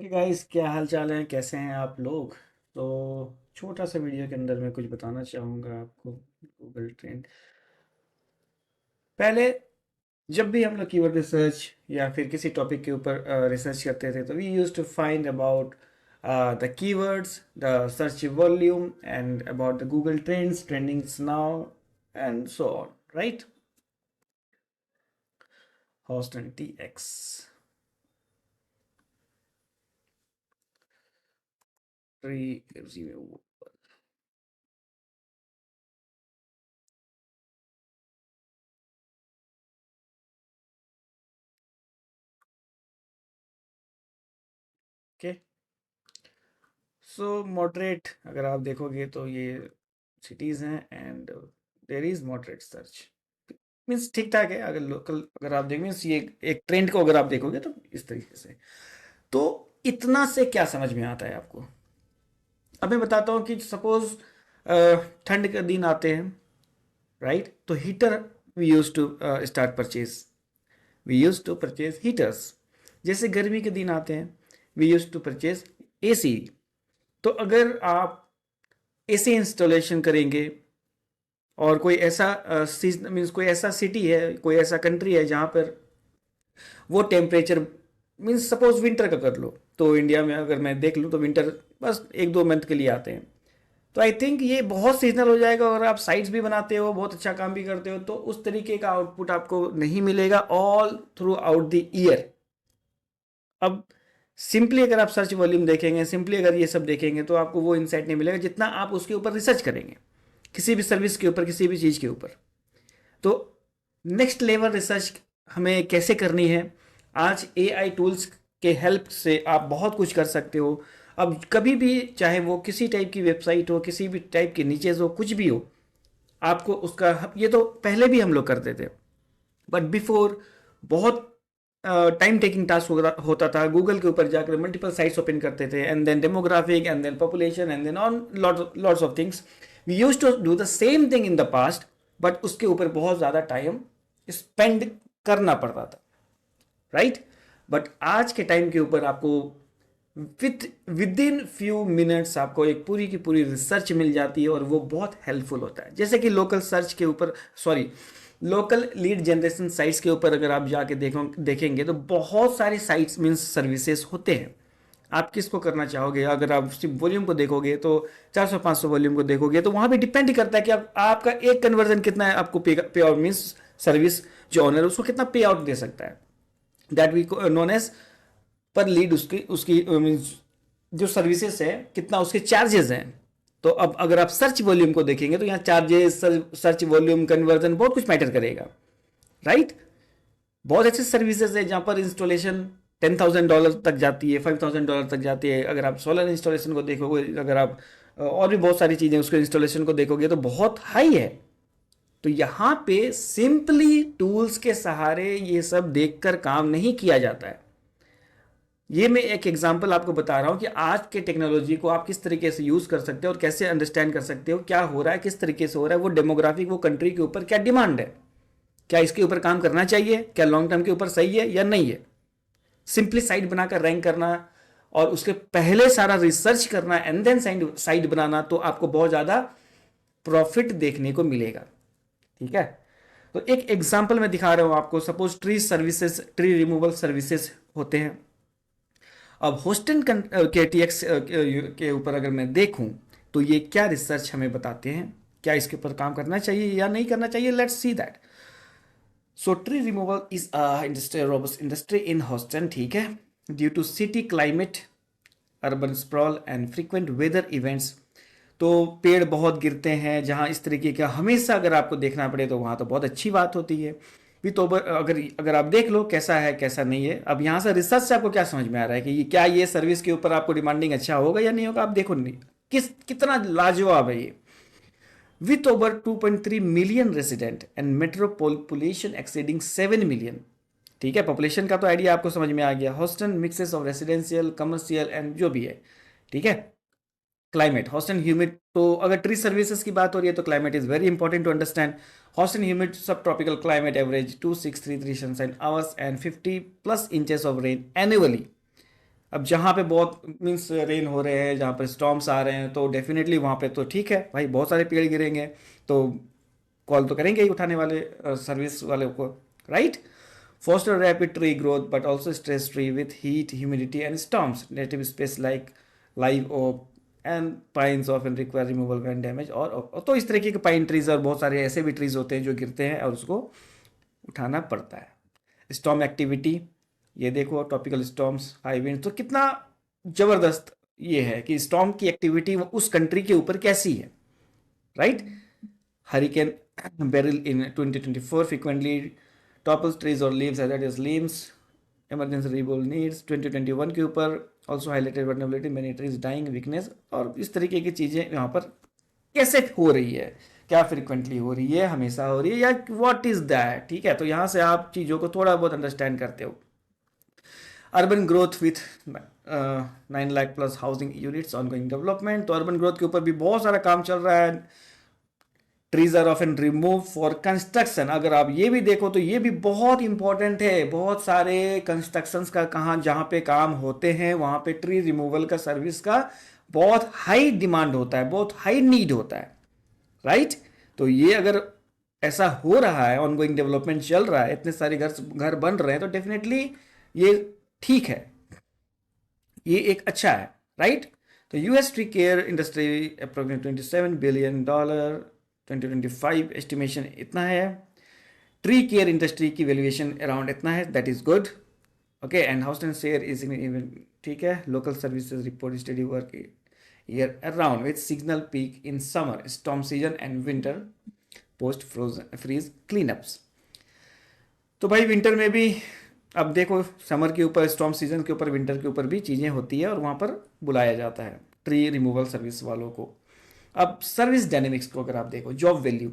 Guys, क्या हाल चाल है? कैसे हैं आप लोग? तो छोटा सा वीडियो के अंदर मैं कुछ बताना चाहूँगा आपको। गूगल ट्रेंड पहले, जब भी हम लोग कीवर्ड रिसर्च या फिर किसी टॉपिक के ऊपर रिसर्च करते थे तो we use to find about the keywords, the search volume and about the Google trends, trendings now and so on, right? Host and T X. Okay, so moderate अगर आप देखोगे तो ये सिटीज़ हैं and there is moderate search, means ठीक ठाक है। अगर लोकल अगर आप देखो मीन्स ये एक ट्रेंड को अगर आप देखोगे तो इस तरीके से। तो इतना से क्या समझ में आता है आपको? अब मैं बताता हूँ कि सपोज ठंड के दिन आते हैं, राइट? तो heater we use to start purchase, we use to purchase heaters. जैसे गर्मी के दिन आते हैं, we use to purchase AC. तो अगर आप एसी इंस्टॉलेशन करेंगे और कोई ऐसा सीजन मीन्स कोई ऐसा सिटी है, कोई ऐसा कंट्री है जहाँ पर वो टेम्परेचर मीन्स सपोज विंटर का कर लो, तो इंडिया में अगर मैं देख लूँ तो विंटर बस एक दो मंथ के लिए आते हैं। तो आई थिंक ये बहुत सीजनल हो जाएगा और आप साइट्स भी बनाते हो, बहुत अच्छा काम भी करते हो, तो उस तरीके का आउटपुट आपको नहीं मिलेगा all through out the year. अब सिंपली अगर आप सर्च वॉल्यूम देखेंगे, सिंपली अगर ये सब देखेंगे तो आपको वो इंसाइट नहीं मिलेगा जितना आप उसके ऊपर रिसर्च करेंगे, किसी भी सर्विस के ऊपर, किसी भी चीज़ के ऊपर। तो नेक्स्ट लेवल रिसर्च हमें कैसे करनी है? आज एआई टूल्स के हेल्प से आप बहुत कुछ कर सकते हो। अब कभी भी, चाहे वो किसी टाइप की वेबसाइट हो, किसी भी टाइप के नीचे हो, कुछ भी हो, आपको उसका, ये तो पहले भी हम लोग करते थे, बट बिफोर बहुत टाइम टेकिंग टास्क होता था। गूगल के ऊपर जाकर मल्टीपल साइट्स ओपन करते थे, and then demographic and then population and then on lots of things. We use to do the same thing in the past, but उसके ऊपर बहुत ज़्यादा टाइम स्पेंड करना पड़ता था, राइट? बट आज के टाइम के ऊपर आपको विद इन फ्यू मिनट्स आपको एक पूरी की पूरी रिसर्च मिल जाती है और वो बहुत हेल्पफुल होता है। जैसे कि लोकल सर्च के ऊपर, sorry, local lead generation sites के ऊपर अगर आप जाके देखेंगे तो बहुत सारी साइट्स मीन्स सर्विसेज होते हैं। आप किसको करना चाहोगे? अगर आप सिर्फ वॉल्यूम को देखोगे तो 400-500 वॉल्यूम को देखोगे तो वहां पे डिपेंड करता है कि आपका एक कन्वर्जन कितना है, आपको पे आउट मीन्स सर्विस जो ऑनर उसको कितना पे आउट दे सकता है, that we known as per lead. उसकी उसकी मीन्स जो सर्विसेज है कितना उसके चार्जेस हैं। तो अब अगर आप सर्च वॉल्यूम को देखेंगे तो यहाँ चार्जेस, सर्च वॉल्यूम, कन्वर्जन बहुत कुछ मैटर करेगा, राइट? बहुत अच्छे सर्विसेज है जहाँ पर इंस्टॉलेशन $10,000 तक जाती है, $5,000 तक जाती है। अगर आप सोलर इंस्टॉलेशन को देखोगे, अगर आप और भी बहुत सारी चीज़ें उसके इंस्टॉलेशन को देखोगे तो बहुत हाई है। तो यहाँ पे सिंपली टूल्स के सहारे ये सब देखकर काम नहीं किया जाता है। ये मैं एक एग्जांपल आपको बता रहा हूँ कि आज के टेक्नोलॉजी को आप किस तरीके से यूज़ कर सकते हो और कैसे अंडरस्टैंड कर सकते हो क्या हो रहा है, किस तरीके से हो रहा है, वो डेमोग्राफिक, वो कंट्री के ऊपर क्या डिमांड है, क्या इसके ऊपर काम करना चाहिए, क्या लॉन्ग टर्म के ऊपर सही है या नहीं है। सिंपली साइट बनाकर रैंक करना और उसके पहले सारा रिसर्च करना एंड देन साइट बनाना, तो आपको बहुत ज़्यादा प्रॉफिट देखने को मिलेगा, ठीक है? तो एक एग्जाम्पल मैं दिखा रहा हूँ आपको। Suppose tree services, tree removal services होते हैं। अब होस्टन के टीएक्स के ऊपर अगर मैं देखूं तो ये क्या रिसर्च हमें बताते हैं, क्या इसके ऊपर काम करना चाहिए या नहीं करना चाहिए? Let's see that. So tree removal is industry, robust industry in Houston, ठीक है? Due to city climate, urban sprawl and frequent weather events. तो पेड़ बहुत गिरते हैं जहाँ इस तरीके का हमेशा अगर आपको देखना पड़े तो वहाँ तो बहुत अच्छी बात होती है। भी तो अगर अगर आप देख लो कैसा है कैसा नहीं है। अब यहाँ से रिसर्च से आपको क्या समझ में आ रहा है कि क्या ये सर्विस के ऊपर आपको डिमांडिंग अच्छा होगा या नहीं होगा? आप देखो नहीं कितना लाजवाब है ये। With over 2.3 million resident and metro population exceeding 7 million, ठीक है? पॉपुलेशन का तो आइडिया आपको समझ में आ गया। Houston mixes of residential, commercial and जो भी है, ठीक है? Climate, hot and humid. तो अगर ट्री सर्विसेज की बात हो रही है तो climate is very important to understand. Hot and humid subtropical climate, average 2633 sunshine hours and 50+ inches of rain annually. अब जहाँ पे बहुत मीन्स रेन हो रहे हैं, जहाँ पर स्टॉर्म्स आ रहे हैं, तो डेफिनेटली वहाँ पे तो ठीक है भाई, बहुत सारे पेड़ गिरेंगे, तो कॉल तो करेंगे ही उठाने वाले सर्विस वाले को, right? Foster rapid tree growth but also stress tree with heat, humidity and storms. Native species like live oak and pines often require removal when damage और तो इस तरीके के पाइन ट्रीज और बहुत सारे ऐसे भी ट्रीज होते हैं जो गिरते हैं और उसको उठाना पड़ता है। स्टॉर्म एक्टिविटी, ये देखो टॉपिकल स्टॉर्म्स, हाई विंड, तो कितना जबरदस्त ये है कि स्टॉर्म की एक्टिविटी उस कंट्री के ऊपर कैसी है, right? Hurricane beryl in 2024 frequently topples trees or leaves that is limbs, emergency removal needs 2021 के ऊपर also highlighted vulnerability, many trees dying, weakness, और इस तरीके की चीज़ें यहाँ पर कैसे हो रही है, क्या फ्रिक्वेंटली हो रही है, हमेशा हो रही है, या व्हाट इज दैट, ठीक है? तो यहाँ से आप चीज़ों को थोड़ा बहुत अंडरस्टैंड करते हो। Urban growth with 9 lakh plus housing units ongoing development, तो अर्बन ग्रोथ के ऊपर भी बहुत सारा काम चल रहा है। Trees are often remove for construction, अगर आप ये भी देखो तो ये भी बहुत इंपॉर्टेंट है। बहुत सारे कंस्ट्रक्शंस का कहाँ जहाँ पे काम होते हैं वहाँ पे ट्री रिमूवल का सर्विस का बहुत हाई डिमांड होता है, बहुत हाई नीड होता है, राइट? तो ये अगर ऐसा हो रहा है, ऑनगोइंग डेवलपमेंट चल रहा है, इतने सारे घर बन रहे हैं, तो डेफिनेटली ये ठीक है, ये एक अच्छा है, राइट? तो US tree care industry approximate $27 billion 2025 estimation इतना है। ट्री केयर इंडस्ट्री की वैल्यूएशन अराउंड इतना है, that is good, okay. And house and share is even ठीक है। Local services report study work year around with signal peak in summer, storm season and winter post freeze cleanups. तो भाई winter में भी अब देखो, समर के ऊपर, स्टॉर्म सीजन के ऊपर, विंटर के ऊपर भी चीज़ें होती है और वहाँ पर बुलाया जाता है ट्री रिमूवल सर्विस वालों को। अब सर्विस डायनेमिक्स को अगर आप देखो, job value,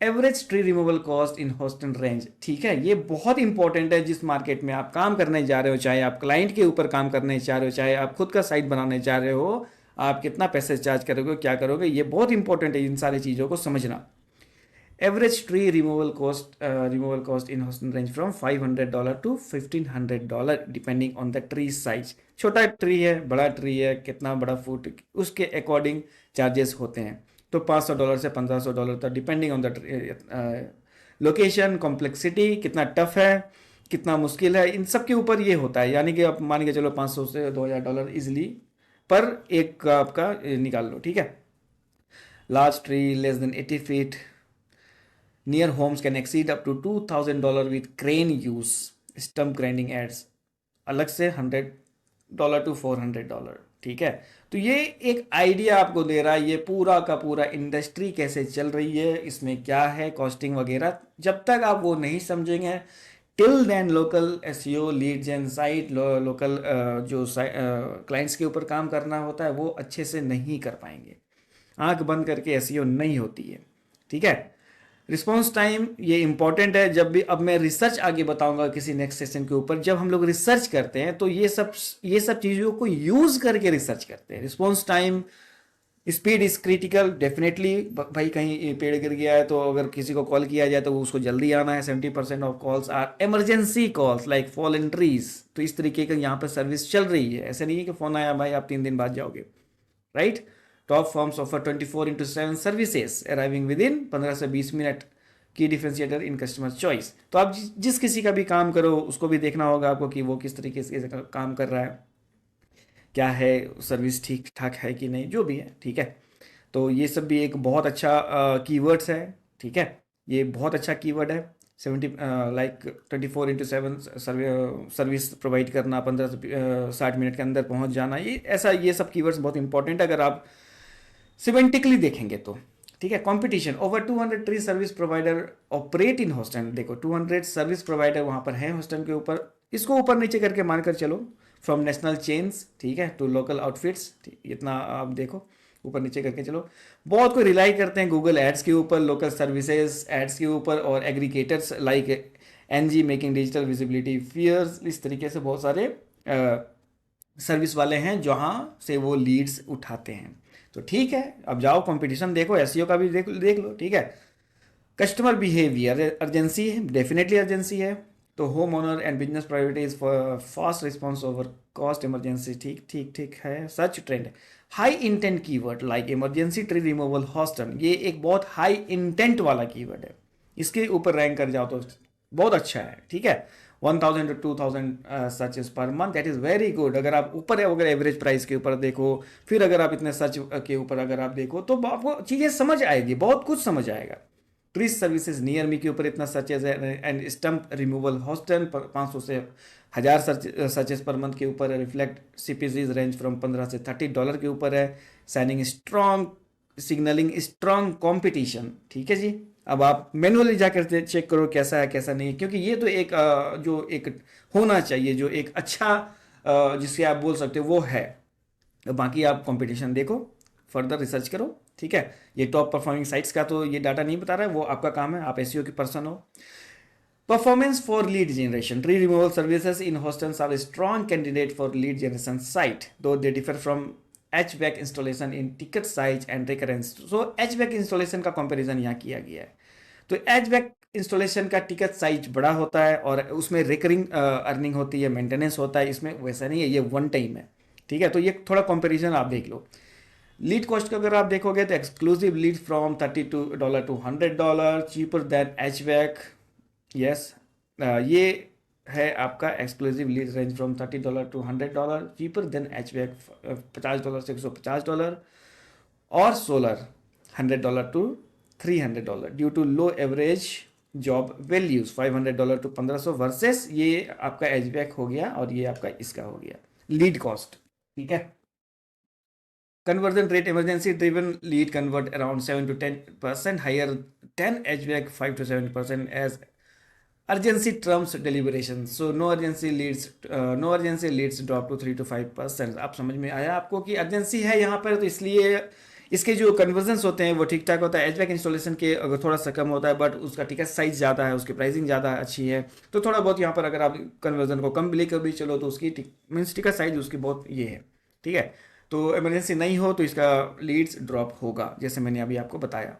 average tree removal cost in Houston range, ठीक है, ये बहुत इंपॉर्टेंट है। जिस मार्केट में आप काम करने जा रहे हो, चाहे आप क्लाइंट के ऊपर काम करने चाह रहे हो, चाहे आप खुद का साइट बनाने चाह रहे हो, आप कितना पैसे चार्ज करोगे, क्या करोगे, ये बहुत इंपॉर्टेंट है इन सारी चीज़ों को समझना। Average tree removal cost in Houston range from $500 to $1,500 depending on the tree size. छोटा ट्री है, बड़ा ट्री है, कितना बड़ा फुट, उसके अकॉर्डिंग चार्जेस होते हैं। तो $500 से $1,500 तक depending on the location, complexity, कितना टफ है, कितना मुश्किल है, इन सब के ऊपर ये होता है। यानी कि आप मान के चलो $500 से $2,000 इजिली पर एक आपका निकाल लो, ठीक है। Large tree less than 80 feet near homes can exceed up to $2,000 with crane use, stump grinding adds अलग से $100 to $400, ठीक है। तो ये एक आइडिया आपको दे रहा है, ये पूरा का पूरा इंडस्ट्री कैसे चल रही है, इसमें क्या है, कॉस्टिंग वगैरह। जब तक आप वो नहीं समझेंगे, till then local SEO, lead gen site, local जो क्लाइंट्स के ऊपर काम करना होता है वो अच्छे से नहीं कर पाएंगे। आंख बंद करके एसईओ नहीं होती है, ठीक है। रिस्पॉन्स टाइम ये इंपॉर्टेंट है। जब भी, अब मैं रिसर्च आगे बताऊंगा किसी नेक्स्ट सेशन के ऊपर, जब हम लोग रिसर्च करते हैं तो ये सब चीज़ों को यूज करके रिसर्च करते हैं। Response time, speed is critical, definitely भाई कहीं पेड़ गिर गया है तो अगर किसी को कॉल किया जाए तो उसको जल्दी आना है। 70% of calls are emergency calls like fallen trees. तो इस तरीके का यहाँ पर सर्विस चल रही है, ऐसा नहीं है कि फ़ोन आया भाई आप 3 दिन बाद जाओगे, right. Top forms offer 24/7 services arriving with in 15 से 20 मिनट। की डिफरेंशिएटर इन कस्टमर चॉइस। तो आप जिस किसी का भी काम करो उसको भी देखना होगा आपको कि वो किस तरीके से काम कर रहा है, क्या है, सर्विस ठीक ठाक है कि नहीं, जो भी है, ठीक है। तो ये सब भी एक बहुत अच्छा कीवर्ड्स है, ठीक है, ये बहुत अच्छा कीवर्ड है। 24/7 सर्विस प्रोवाइड करना, 15 से 60 मिनट के अंदर पहुंच जाना, ये सब कीवर्ड्स बहुत इंपॉर्टेंट है अगर आप सिमेंटिकली देखेंगे तो, ठीक है। Competition, over 200 tree service provider operate in Houston. देखो 200 सर्विस प्रोवाइडर वहाँ पर हैं हॉस्टन के ऊपर। इसको ऊपर नीचे करके मानकर चलो, फ्रॉम नेशनल चेन्स, ठीक है, टू लोकल आउटफिट्स, इतना आप देखो, ऊपर नीचे करके चलो। बहुत कोई रिलाई करते हैं गूगल एड्स के ऊपर, लोकल सर्विसेज एड्स के ऊपर, और aggregators like Angi making digital visibility fierce. इस तरीके से बहुत सारे सर्विस वाले हैं जहाँ से वो लीड्स उठाते हैं। तो ठीक है, अब जाओ कंपटीशन देखो, एसईओ का भी देख लो, ठीक है। कस्टमर बिहेवियर, अर्जेंसी है, डेफिनेटली अर्जेंसी है। तो home owner and business priorities for fast response over cost emergency, ठीक ठीक ठीक है, सच ट्रेंड है। High intent keyword like emergency tree removal Houston, ये एक बहुत हाई इंटेंट वाला कीवर्ड है, इसके ऊपर रैंक कर जाओ तो बहुत अच्छा है, ठीक है। 1000 to 2000 searches per month, that is very good. अगर आप ऊपर है, अगर एवरेज प्राइस के ऊपर देखो, फिर अगर आप इतने सर्च के ऊपर अगर आप देखो तो आपको चीज़ें समझ आएगी, बहुत कुछ समझ आएगा। ट्रीज सर्विसेज नियर मी के ऊपर इतना सर्चेज है, एंड स्टम्प रिमूवल हॉस्टन 500 से 1000 सर्चेस पर मंथ के ऊपर है। रिफ्लेक्ट सीपीसीज रेंज फ्रॉम $15 से $30 के ऊपर है। Signing strong, signalling strong competition, ठीक है जी। अब आप मैनुअली जाकर चेक करो कैसा है कैसा नहीं, क्योंकि ये तो एक जो एक होना चाहिए, जो एक अच्छा जिससे आप बोल सकते हो वो है। बाकी आप कंपटीशन देखो, फर्दर रिसर्च करो, ठीक है। ये टॉप परफॉर्मिंग साइट्स का तो ये डाटा नहीं बता रहा है, वो आपका काम है, आप एसईओ की पर्सन हो। Performance for lead generation, tree removal services in Houston are strong candidate for lead generation site, though they differ from HVAC installation in ticket size and recurrence. So HVAC installation का comparison यहाँ किया गया है। तो HVAC installation का ticket size बड़ा होता है और उसमें रिकरिंग अर्निंग होती है, मेंटेनेंस होता है, इसमें वैसा नहीं है, ये वन टाइम है, ठीक है। तो ये थोड़ा कंपैरिजन आप देख लो। लीड कॉस्ट का अगर आप देखोगे तो exclusive lead from $32 to $100, cheaper than HVAC, yes, ये है आपका exclusive lead range from $30 to $100, cheaper than HVAC $50 से $150, और solar $100 to $300 due to low average job values, $500 to $1500 versus ये आपका HVAC हो गया और ये आपका इसका हो गया लीड कॉस्ट, ठीक है। Conversion rate, emergency driven lead convert around 7 to 10% higher than HVAC 5 to 7% as urgency trumps deliberation. So no urgency leads drop to 3 to 5%. आप समझ में आया आपको कि अर्जेंसी है यहाँ पर, तो इसलिए इसके जो कन्वर्जन्स होते हैं वो ठीक ठाक होता है। HVAC इंस्टॉलेशन के अगर थोड़ा सा कम होता है, बट उसका टिकट साइज ज़्यादा है, उसकी प्राइसिंग ज़्यादा अच्छी है, तो थोड़ा बहुत यहाँ पर अगर आप कन्वर्जन को कम भी लेकर भी चलो तो उसकी मीन्स टिकट साइज उसकी बहुत ये है, ठीक है। तो इमरजेंसी नहीं हो तो इसका लीड्स ड्रॉप होगा, जैसे मैंने अभी आपको बताया।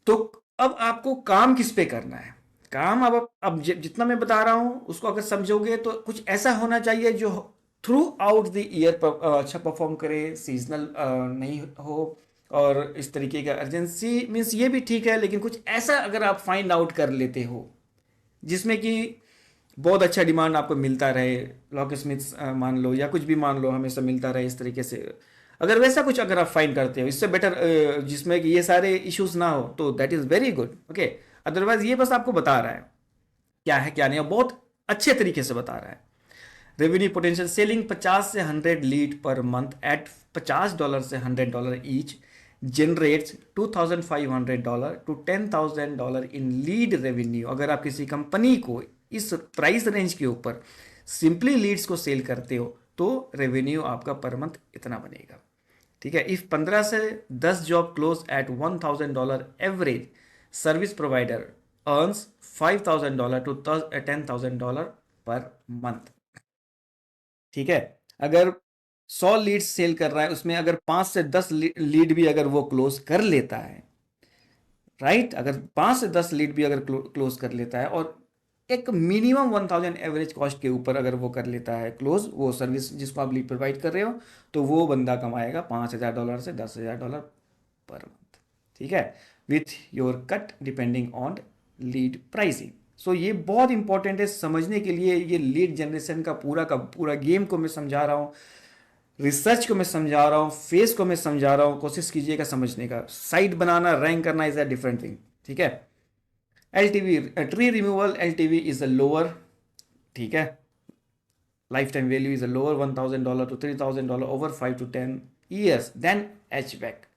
तो अब आपको काम किस पे करना है, काम अब जितना मैं बता रहा हूं उसको अगर समझोगे तो कुछ ऐसा होना चाहिए जो थ्रू आउट द ईयर अच्छा परफॉर्म करे, सीजनल नहीं हो, और इस तरीके का अर्जेंसी मीन्स ये भी ठीक है, लेकिन कुछ ऐसा अगर आप फाइंड आउट कर लेते हो जिसमें कि बहुत अच्छा डिमांड आपको मिलता रहे, लॉक स्मिथ मान लो या कुछ भी मान लो, हमेशा मिलता रहे इस तरीके से, अगर वैसा कुछ अगर आप फाइंड करते हो इससे बेटर जिसमें कि ये सारे इश्यूज ना हो, तो that is very good, okay. Otherwise ये बस आपको बता रहा है क्या है क्या नहीं, और बहुत अच्छे तरीके से बता रहा है। रेवेन्यू पोटेंशियल, सेलिंग 50 से 100 लीड पर मंथ एट $50 से $100 each generates $2,500 to $10,000 in lead revenue. अगर आप किसी कंपनी को इस प्राइस रेंज के ऊपर सिंपली लीड्स को सेल करते हो तो रेवेन्यू आपका पर मंथ इतना बनेगा, ठीक है। इफ 15 से 10 job close eight $1,000 average, service provider earns $5,000 to $10,000 पर मंथ, ठीक है। अगर 100 लीड सेल कर रहा है, उसमें अगर 5 से 10 लीड भी अगर वो क्लोज कर लेता है, राइट, अगर 5 से 10 लीड भी अगर क्लोज कर लेता है और एक मिनिमम 1000 एवरेज कॉस्ट के ऊपर अगर वो कर लेता है क्लोज, वो सर्विस जिसको आप लीड प्रोवाइड कर रहे हो, तो वो बंदा कमाएगा $5,000 से $10,000 पर मंथ, ठीक है, with your cut depending on lead pricing. So ये बहुत इंपॉर्टेंट है समझने के लिए, ये लीड जनरेशन का पूरा गेम को मैं समझा रहा हूँ, रिसर्च को मैं समझा रहा हूँ, फेस को मैं समझा रहा हूँ, कोशिश कीजिएगा समझने का। साइट बनाना, रैंक करना इज अ डिफरेंट थिंग, ठीक है। LTV, tree removal LTV is a lower, ठीक है, life time value is a lower $1,000 to $3,000 over 5 to 10 years than HVAC।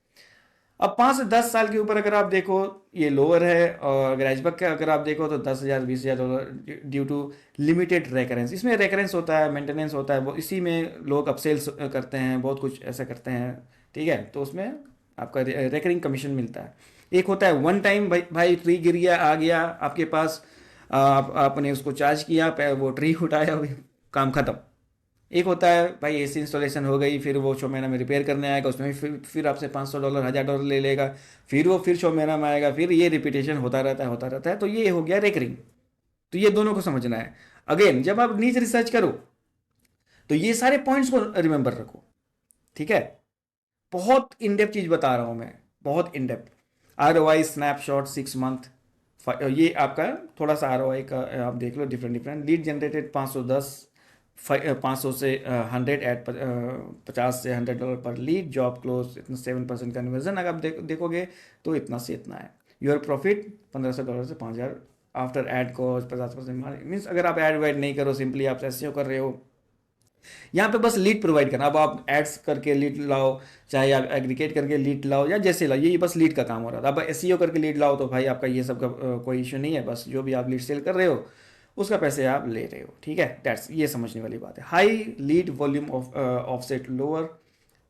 अब 5 से 10 साल के ऊपर अगर आप देखो ये लोअर है, और अगर HVAC का अगर आप देखो तो $10,000-20,000 ड्यू टू लिमिटेड रेकरेंस। इसमें रेकरेंस होता है, मेंटेनेंस होता है, वो इसी में लोग अपसेल्स करते हैं, बहुत कुछ ऐसा करते हैं, ठीक है। तो उसमें आपका रेकरिंग कमीशन मिलता है। एक होता है वन टाइम, भाई ट्री गिर गया, आ गया आपके पास, आपने उसको चार्ज किया, वो ट्री उठाया, काम खत्म। एक होता है भाई एसी इंस्टॉलेशन हो गई, फिर वो 6 महीना में रिपेयर करने आएगा, उसमें फिर आपसे $500 $1,000 ले लेगा, फिर वो फिर 6 महीना में आएगा, फिर ये रिपीटेशन होता रहता है। तो ये हो गया रेकरिंग। तो ये दोनों को समझना है। अगेन जब आप नीच रिसर्च करो तो ये सारे पॉइंट्स को रिमेंबर रखो, ठीक है। बहुत इनडेप्थ चीज बता रहा हूं मैं, बहुत इनडेप्थ। ROI स्नैपशॉट 6 मंथ, ये आपका थोड़ा सा ROI का आप देख लो, डिफरेंट डिफरेंट। लीड जनरेटेड 510, 500 से 100 एट, 50 से $100 पर लीड। जॉब क्लोज इतना 7% कन्वर्जन अगर आप देखोगे तो इतना से इतना है। योर प्रॉफिट $1500 से 5000 आफ्टर एड कॉस्ट 50%। मीन्स अगर आप एड वेड नहीं करो, सिंपली आप SEO कर रहे हो, यहाँ पे बस लीड प्रोवाइड करना। अब आप एड्स करके लीड लाओ, चाहे आप एग्रीगेट करके लीड लाओ, या जैसे लाओ, ये बस लीड का काम हो रहा था। अब SEO करके लीड लाओ तो भाई आपका ये सब का कोई इशू नहीं है, बस जो भी आप लीड सेल कर रहे हो उसका पैसे आप ले रहे हो, ठीक है। दैट्स, ये समझने वाली बात है। High lead volume offset lower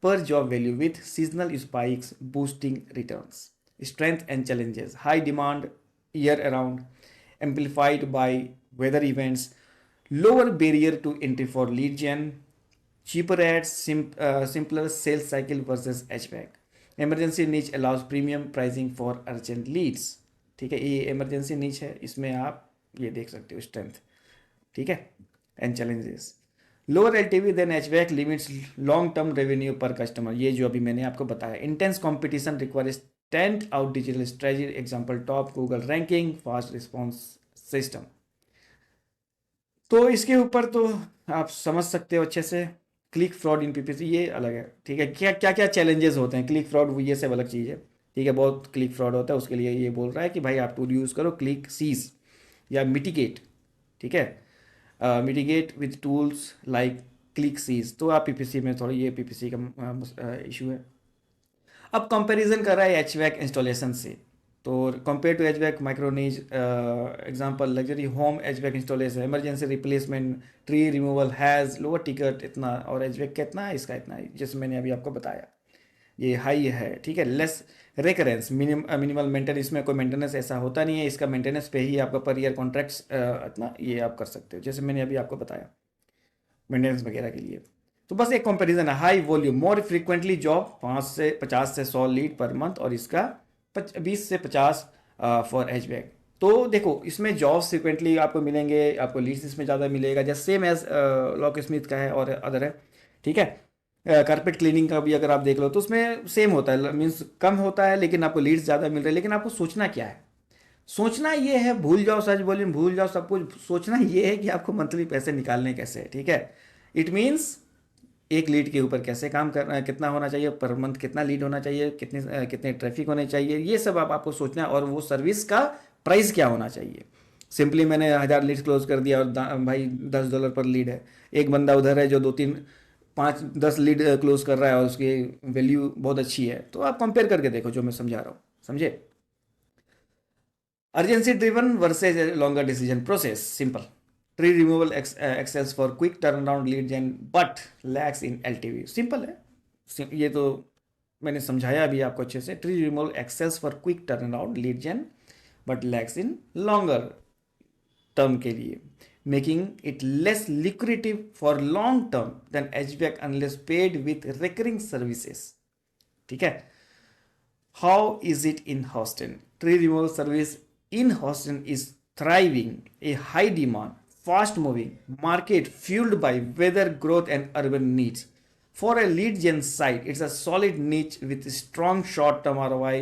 per job value with seasonal spikes boosting returns. Strength and challenges, high demand year around amplified by weather events, lower barrier to entry for lead gen, cheaper ads, simpler sales cycle versus HVAC. Emergency niche allows premium pricing for urgent leads, ठीक है। ये emergency niche है, इसमें आप ये देख सकते हो स्ट्रेंथ, ठीक है। And challenges, lower LTV than HVAC limits long term revenue per customer, ये जो अभी मैंने आपको बताया। Intense competition requires stand out digital strategy, example top Google ranking, fast response system. तो इसके ऊपर तो आप समझ सकते हो अच्छे से। क्लिक फ्रॉड इन PPC ये अलग है, ठीक है। क्या क्या क्या चैलेंजेस होते हैं, क्लिक फ्रॉड ये सब अलग चीज़ है, ठीक है। बहुत क्लिक फ्रॉड होता है, उसके लिए ये बोल रहा है कि भाई आप टूल यूज़ करो क्लिक सीज या मिटिगेट, ठीक है। Mitigate with tools like ClickCease. तो आप PPC में थोड़ा ये PPC का इशू है। अब कंपैरिजन कर रहा है HVAC इंस्टॉलेशन से, तो कंपेयर टू HVAC माइक्रोनीज, example luxury home HVAC installation, emergency replacement, tree removal has lower ticket इतना, और HVAC का इतना है, इसका इतना है, जैसे मैंने अभी आपको बताया। ये हाई है, ठीक है। लेस रेकरेंस, मिनिमल मेंटेनेंस, इसमें कोई मेंटेनेंस ऐसा होता नहीं है, इसका मेंटेनेंस पे ही आपका पर ईयर कॉन्ट्रैक्ट्स इतना ये आप कर सकते हो, जैसे मैंने अभी आपको बताया मेंटेनेंस वगैरह के लिए। तो बस एक कंपैरिजन है। High volume more frequently job 50 से 100 लीड पर मंथ, और इसका 20 से 50 फॉर HVAC। तो देखो इसमें जॉब्स फ्रिक्वेंटली आपको मिलेंगे, आपको लीड्स इसमें ज़्यादा मिलेगा, जैसे सेम एज लॉक स्मिथ का है और अदर है, ठीक है। कारपेट क्लीनिंग का भी अगर आप देख लो तो उसमें सेम होता है, मीन्स कम होता है लेकिन आपको लीड्स ज़्यादा मिल रहे हैं। लेकिन आपको सोचना क्या है, सोचना ये है, भूल जाओ सर्च वॉल्यूम, भूल जाओ सब कुछ, सोचना ये है कि आपको मंथली पैसे निकालने कैसे है, ठीक है। इट मीन्स एक लीड के ऊपर कैसे काम करना है, कितना होना चाहिए पर मंथ, कितना लीड होना चाहिए, कितने ट्रैफिक होने चाहिए, ये सब आपको सोचना है। और वो सर्विस का प्राइस क्या होना चाहिए। सिंपली मैंने 1000 लीड क्लोज कर दिया और भाई $10 पर लीड है, एक बंदा उधर है जो 2 3 5 10 लीड क्लोज कर रहा है और उसकी वैल्यू बहुत अच्छी है। तो आप कंपेयर करके देखो जो मैं समझा रहा हूँ, समझे। Urgency driven versus longer decision process, simple. Tree removal excels for quick turnaround lead gen but lacks in LTV, simple है। ये तो मैंने समझाया अभी आपको अच्छे से। Tree removal excels for quick turnaround lead gen but lacks in longer term के लिए, making it less liquidative for long term than HVAC unless paid with recurring services, ठीक है। How is it in Houston? Tree removal service in Houston is thriving, a high demand, fast moving market fueled by weather growth and urban needs. For a lead gen site, it's a solid niche with strong short term ROI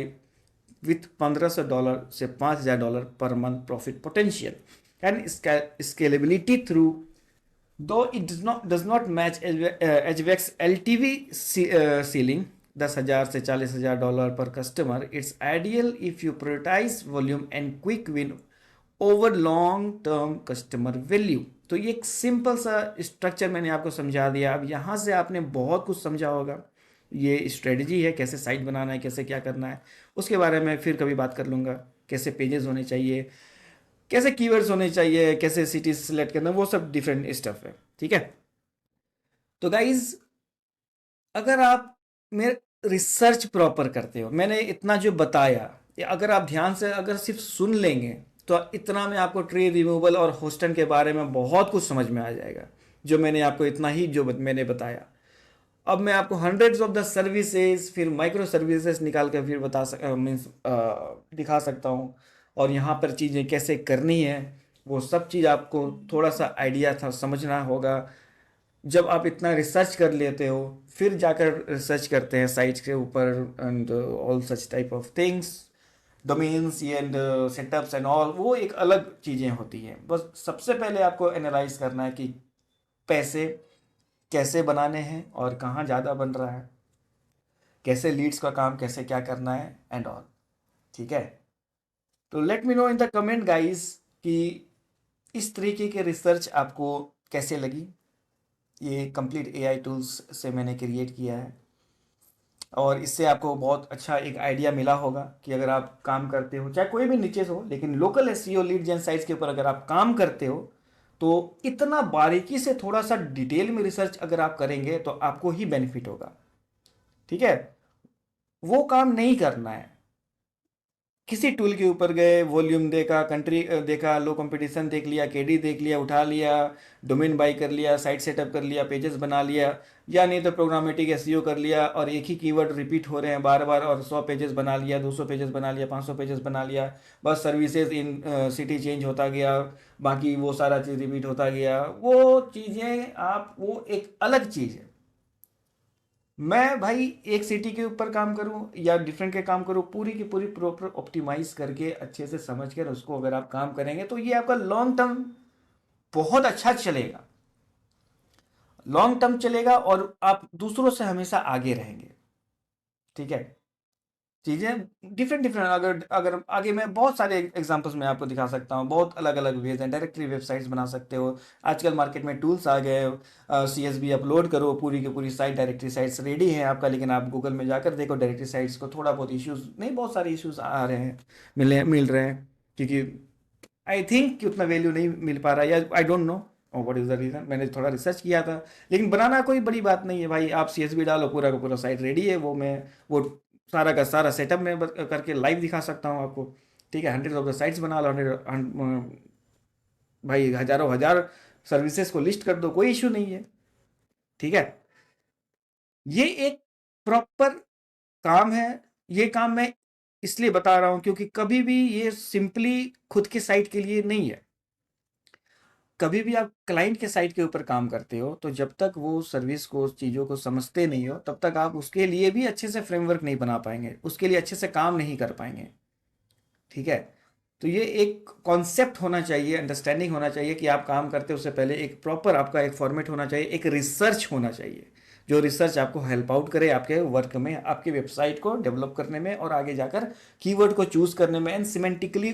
with $1500 से $5000 per month profit potential and scalability through, though it does not match HVAC's LTV ceiling 10,000 से $40,000 पर customer, it's ideal if you prioritize volume and quick win over long term customer value. तो ये एक simple सा structure मैंने आपको समझा दिया। अब यहाँ से आपने बहुत कुछ समझा होगा, ये स्ट्रेटजी है, कैसे साइट बनाना है, कैसे क्या करना है, उसके बारे में फिर कभी बात कर लूँगा। कैसे पेजेस होने चाहिए, कैसे कीवर्ड्स होने चाहिए, कैसे सिटीज सिलेक्ट करना, वो सब डिफरेंट स्टफ है, ठीक है। तो गाइज अगर आप मेरे रिसर्च प्रॉपर करते हो, मैंने इतना जो बताया, अगर आप ध्यान से अगर सिर्फ सुन लेंगे तो इतना में आपको ट्री रिमूवल और होस्टन के बारे में बहुत कुछ समझ में आ जाएगा, जो मैंने आपको इतना ही जो मैंने बताया। अब मैं आपको हंड्रेड्स ऑफ द सर्विसेज, फिर माइक्रो सर्विसेज निकाल कर फिर मीन्स दिखा सकता हूँ, और यहाँ पर चीज़ें कैसे करनी है, वो सब चीज़ आपको थोड़ा सा आइडिया था समझना होगा। जब आप इतना रिसर्च कर लेते हो, फिर जाकर रिसर्च करते हैं साइट्स के ऊपर and all such type of things, domains and setups and all, वो एक अलग चीज़ें होती हैं। बस सबसे पहले आपको एनालाइज करना है कि पैसे कैसे बनाने हैं और कहाँ ज़्यादा बन रहा है, कैसे लीड्स का काम कैसे क्या करना है एंड ऑल। ठीक है, तो let me know in the comment guys कि इस तरीके के रिसर्च आपको कैसे लगी। ये कंप्लीट एआई टूल्स से मैंने क्रिएट किया है और इससे आपको बहुत अच्छा एक आइडिया मिला होगा कि अगर आप काम करते हो, चाहे कोई भी नीचे हो, लेकिन लोकल एसईओ लीड जेन साइट्स के ऊपर अगर आप काम करते हो तो इतना बारीकी से थोड़ा सा डिटेल में रिसर्च अगर आप करेंगे तो आपको ही बेनिफिट होगा। ठीक है, वो काम नहीं करना है। किसी टूल के ऊपर गए, वॉल्यूम देखा, कंट्री देखा, लो कंपटीशन देख लिया, केडी देख लिया, उठा लिया, डोमेन बाई कर लिया, साइट सेटअप कर लिया, पेजेस बना लिया, या नहीं तो प्रोग्रामेटिक एसईओ कर लिया और एक ही कीवर्ड रिपीट हो रहे हैं बार बार और 100 पेजेस बना लिया, 200 पेजेस बना लिया, 500 पेजेस बना लिया, bus services in city change होता गया, बाकी वो सारा चीज़ रिपीट होता गया। वो चीज़ें आप, वो एक अलग चीज़ है। मैं भाई एक सिटी के ऊपर काम करूं या डिफरेंट के काम करूं, पूरी की पूरी प्रॉपर ऑप्टिमाइज करके अच्छे से समझ कर उसको अगर आप काम करेंगे तो ये आपका लॉन्ग टर्म बहुत अच्छा चलेगा, लॉन्ग टर्म चलेगा और आप दूसरों से हमेशा आगे रहेंगे। ठीक है, चीज़ें डिफरेंट डिफरेंट, अगर अगर आगे मैं बहुत सारे एग्जांपल्स मैं आपको दिखा सकता हूँ, बहुत अलग अलग वेज हैं। डायरेक्टरी वेबसाइट्स बना सकते हो, आजकल मार्केट में टूल्स आ गए, CSV अपलोड करो, पूरी की पूरी साइट डायरेक्टरी साइट्स रेडी है आपका। लेकिन आप गूगल में जाकर देखो, डायरेक्टरी साइट्स को थोड़ा बहुत इश्यूज नहीं, बहुत सारे इश्यूज आ रहे हैं, मिल रहे हैं, क्योंकि आई थिंक कि उतना वैल्यू नहीं मिल पा रहा है, या I don't know what is the reason. मैंने थोड़ा रिसर्च किया था, लेकिन बनाना कोई बड़ी बात नहीं है भाई। आप CSV डालो, पूरा का पूरा साइट रेडी है। वो सारा का सारा सेटअप में करके लाइव दिखा सकता हूँ आपको। ठीक है, हंड्रेड ऑफ द साइट्स बना लो, भाई हजारों हजार सर्विसेज को लिस्ट कर दो, कोई इशू नहीं है। ठीक है, ये एक प्रॉपर काम है। ये काम मैं इसलिए बता रहा हूं क्योंकि कभी भी ये सिंपली खुद के साइट के लिए नहीं है। कभी भी आप क्लाइंट के साइट के ऊपर काम करते हो तो जब तक वो सर्विस को, उस चीज़ों को समझते नहीं हो, तब तक आप उसके लिए भी अच्छे से फ्रेमवर्क नहीं बना पाएंगे, उसके लिए अच्छे से काम नहीं कर पाएंगे। ठीक है, तो ये एक कॉन्सेप्ट होना चाहिए, अंडरस्टैंडिंग होना चाहिए कि आप काम करते हो उससे पहले एक प्रॉपर आपका एक फॉर्मेट होना चाहिए, एक रिसर्च होना चाहिए, जो रिसर्च आपको हेल्प आउट करे आपके वर्क में, आपके वेबसाइट को डेवलप करने में और आगे जाकर कीवर्ड को चूज करने में एंड सिमेंटिकली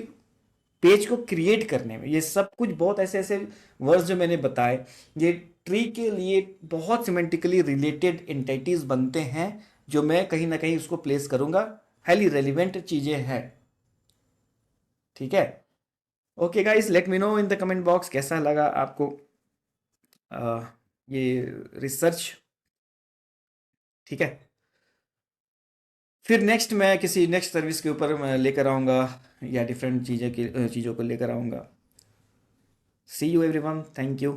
पेज को क्रिएट करने में। ये सब कुछ बहुत ऐसे ऐसे वर्ड्स जो मैंने बताए, ये ट्री के लिए बहुत सिमेंटिकली रिलेटेड एंटिटीज बनते हैं, जो मैं कहीं ना कहीं उसको प्लेस करूंगा, हाईली रेलिवेंट चीजें हैं। ठीक है, okay guys, let me know in the comment box कैसा लगा आपको ये रिसर्च। ठीक है, फिर नेक्स्ट मैं किसी नेक्स्ट सर्विस के ऊपर मैं लेकर आऊँगा या डिफरेंट चीज़ों को लेकर आऊँगा। सी यू एवरीवन, थैंक यू।